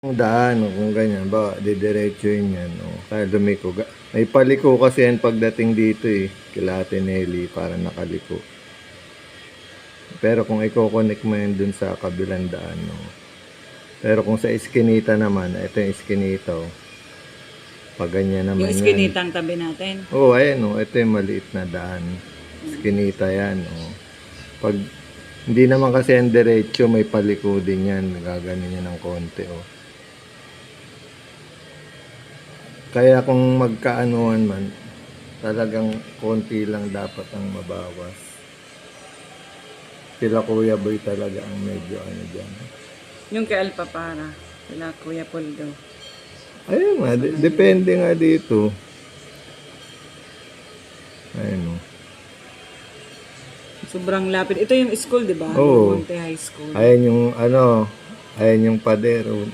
Yung daan o kung ganyan ba didiretsuhin yan o kaya lumiko. May paliko kasi yan pagdating dito kila Ate Nelly para nakaliko. Pero kung i-connect mo yan dun sa kabilang daan Pero kung sa Eskinita naman, ito yung Eskinita pag ganyan naman yung Eskinita ang tabi natin. Ayan ito yung maliit na daan. Eskinita yan Pag hindi naman kasi ang diretso, may paliko din yan. Gaganin yan ng konti Kaya kung magkaanuhan man, talagang konti lang dapat ang mabawas. Sila Kuya Boy talaga ang medyo dyan. Yung kay Alpapara, sila Kuya Poldo. Ayun nga, depende nga dito. Ayun Sobrang lapit. Ito yung school, di ba? Oo. Monte High School. Ayan yung ayan yung padero.